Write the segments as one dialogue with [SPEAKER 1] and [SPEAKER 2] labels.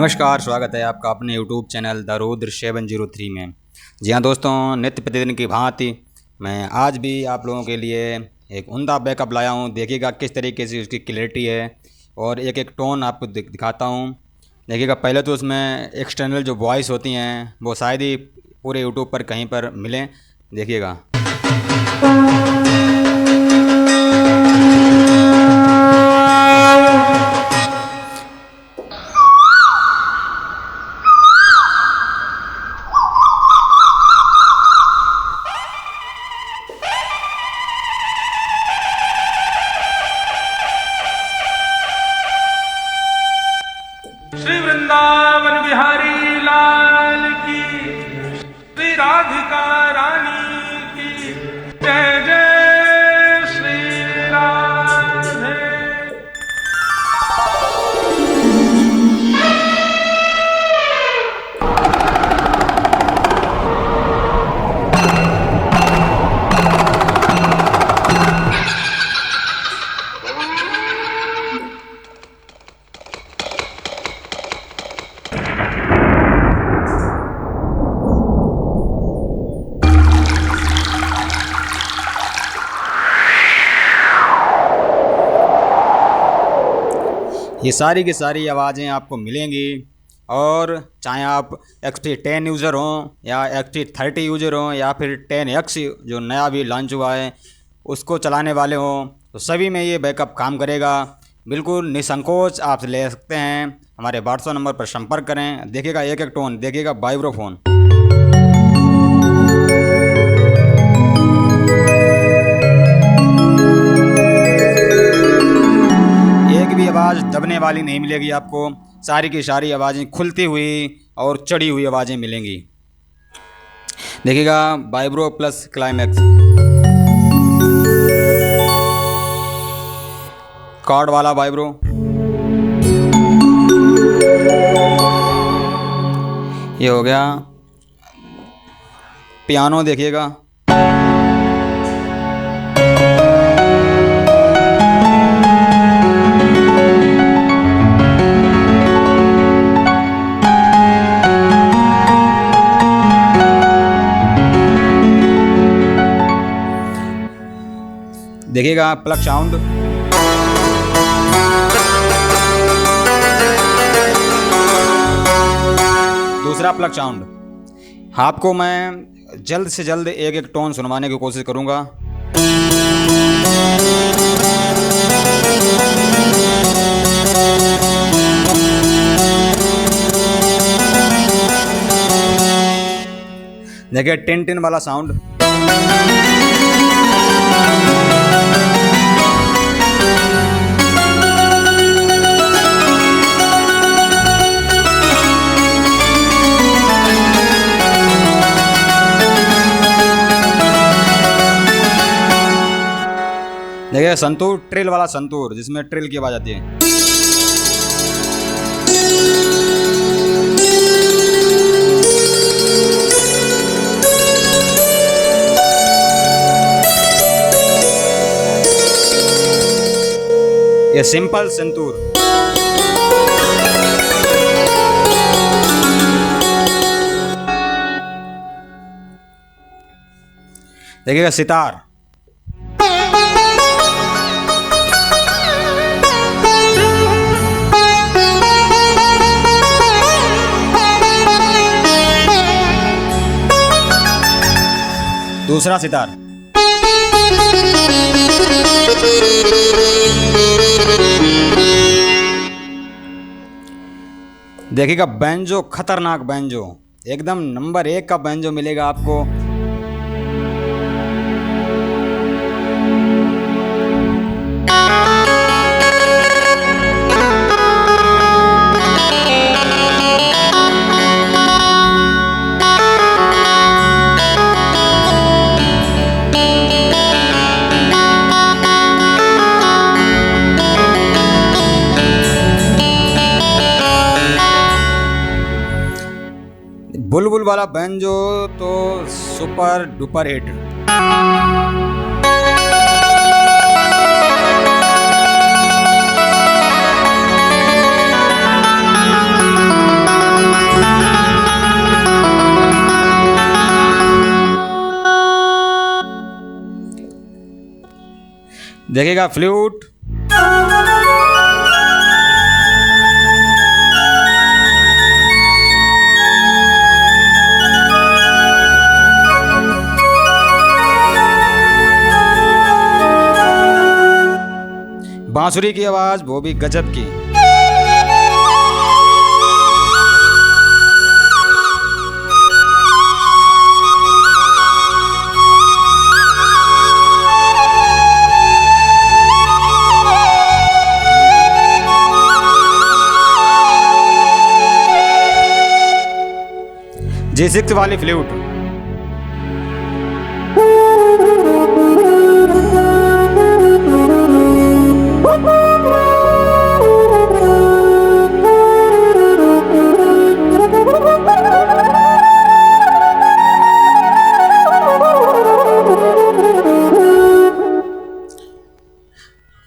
[SPEAKER 1] नमस्कार, स्वागत है आपका अपने YouTube चैनल द रुद्र 703 में। जी हाँ दोस्तों, नित्य प्रतिदिन की भांति मैं आज भी आप लोगों के लिए एक उम्दा बैकअप लाया हूँ। देखिएगा किस तरीके से उसकी क्लैरिटी है और एक एक टोन आपको दिखाता हूँ। देखिएगा पहले तो उसमें एक्सटर्नल जो वॉइस होती हैं वो शायद ही पूरे YouTube पर कहीं पर मिलें। देखिएगा
[SPEAKER 2] श्री वृंदावन बिहारी लाल की, श्री राधिका रानी की जय जय श्री राधे।
[SPEAKER 1] ये सारी की सारी आवाज़ें आपको मिलेंगी। और चाहे आप XT10 यूज़र हों या XT30 यूज़र हों या फिर 10X जो नया भी लॉन्च हुआ है उसको चलाने वाले हों, तो सभी में ये बैकअप काम करेगा। बिल्कुल निसंकोच आप ले सकते हैं। हमारे व्हाट्सएप नंबर पर संपर्क करें। देखिएगा एक एक टोन, देखिएगा वाइब्रोफोन, एक भी आवाज़ दबने वाली नहीं मिलेगी आपको। सारी की सारी आवाज़ें खुलती हुई और चढ़ी हुई आवाज़ें मिलेंगी। देखिएगा वाइब्रो प्लस क्लाइमैक्स, कार्ड वाला वाइब्रो, ये हो गया पियानो। देखिएगा देखिएगा प्लग साउंड, दूसरा प्लग साउंड। आपको मैं जल्द से जल्द एक एक टोन सुनवाने की कोशिश करूंगा। देखिए टिन टिन वाला साउंड, देखिए संतूर, ट्रिल वाला संतूर जिसमें ट्रिल की आवाज आती है। ये सिंपल संतूर। देखिएगा सितार, दूसरा सितार, देखिएगा बैंजो, खतरनाक बैंजो, एकदम नंबर 1 का बैंजो मिलेगा आपको। बुलबुल वाला बैंजो तो सुपर डुपर हिट। देखिएगा फ्लूट, बांसुरी की आवाज वो भी गजब की। G6 वाली फ्लूट,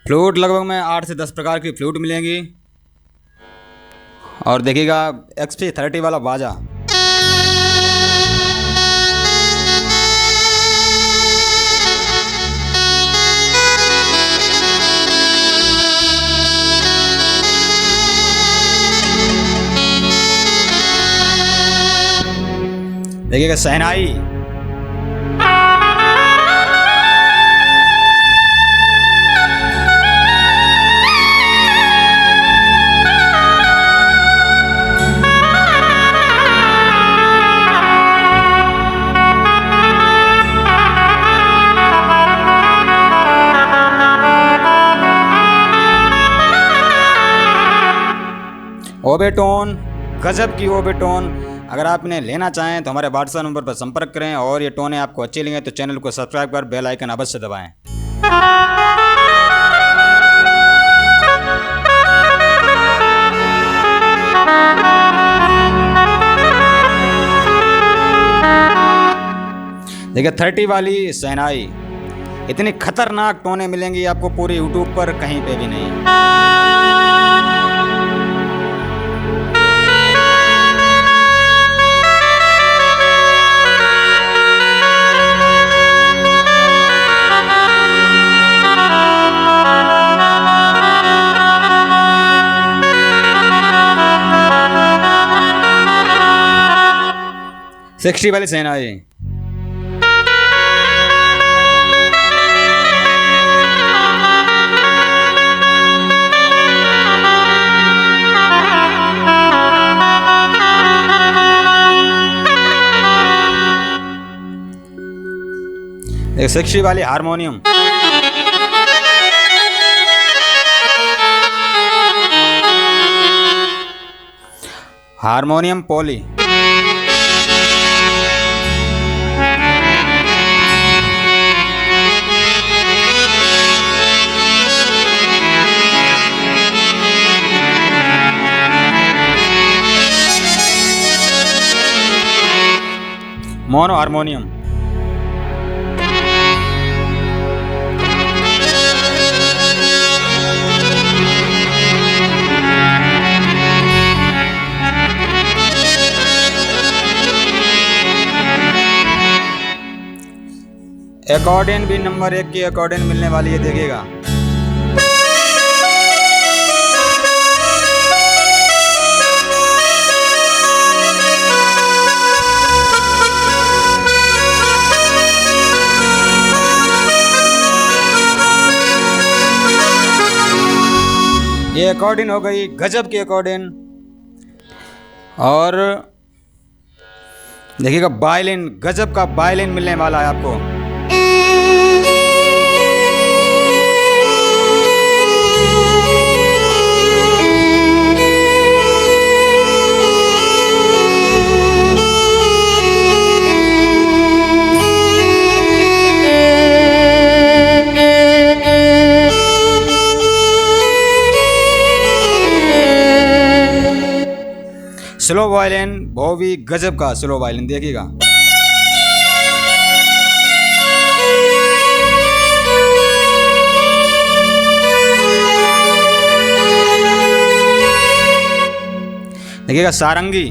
[SPEAKER 1] फ्लूट लगभग में 8 से 10 प्रकार की फ्लूट मिलेंगी। और देखिएगा XP30 वाला बाजा, देखिएगा शहनाई, ओबेटोन, गजब की ओबेटोन। अगर आप इन्हें लेना चाहें तो हमारे व्हाट्सएप नंबर पर संपर्क करें। और ये टोने आपको अच्छे लगे तो चैनल को सब्सक्राइब कर बेल आइकन अवश्य दबाएं। देखिए 30 वाली शहनाई, इतनी खतरनाक टोने मिलेंगी आपको पूरे यूट्यूब पर, कहीं पे भी नहीं। सेक्सी वाली शहनाई, एक सेक्सी वाली हारमोनियम, हारमोनियम पोली, मोनो हारमोनियम, एकॉर्डियन भी नंबर 1 की एकॉर्डियन मिलने वाली है, देखिएगा। ये एकॉर्डियन हो गई गजब की एकॉर्डियन। और देखिएगा वायलिन, गजब का वायलिन मिलने वाला है आपको। स्लो वायलिन, वो भी गजब का स्लो वायलिन, देखिएगा। देखिएगा सारंगी,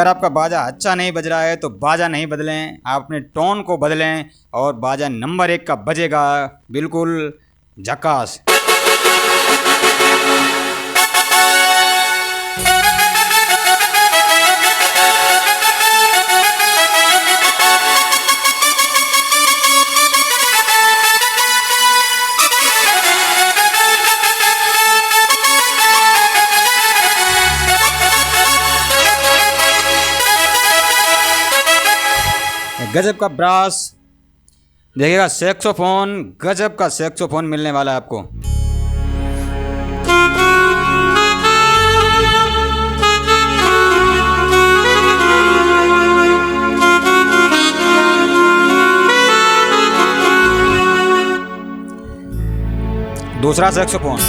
[SPEAKER 1] अगर आपका बाजा अच्छा नहीं बज रहा है तो बाजा नहीं बदलें, आप अपने टोन को बदलें और बाजा नंबर 1 का बजेगा, बिल्कुल झकास। गजब का ब्रास देखिएगा, सैक्सोफोन, गजब का सैक्सोफोन मिलने वाला है आपको। दूसरा सैक्सोफोन,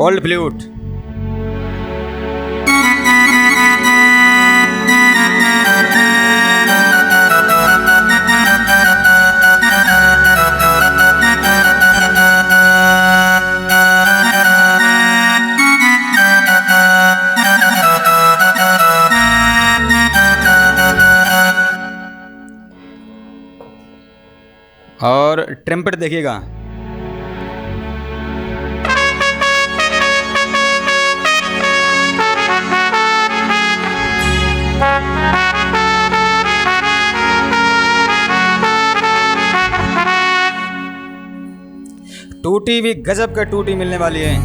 [SPEAKER 1] ओल्ड फ्लूट, और ट्रम्पेट देखिएगा। टूटी भी गजब का टूटी मिलने वाली है।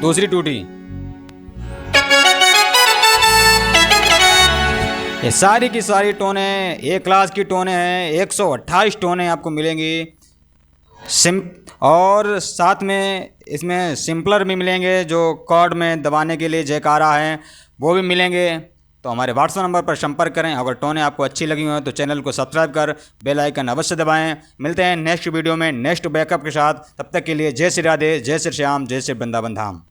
[SPEAKER 1] दूसरी टूटी, ये सारी की सारी टोनें ए क्लास की टोनें हैं, 128 टोनें आपको मिलेंगी और साथ में इसमें सिंपलर भी मिलेंगे, जो कॉर्ड में दबाने के लिए जयकारा हैं वो भी मिलेंगे। तो हमारे व्हाट्सएप नंबर पर संपर्क करें। अगर टोनें आपको अच्छी लगी हो तो चैनल को सब्सक्राइब कर बेल आइकन अवश्य दबाएं। मिलते हैं नेक्स्ट वीडियो में नेक्स्ट बैकअप के साथ, तब तक के लिए जय श्री राधे, जय श्री श्याम, जय श्री वृंदावन धाम।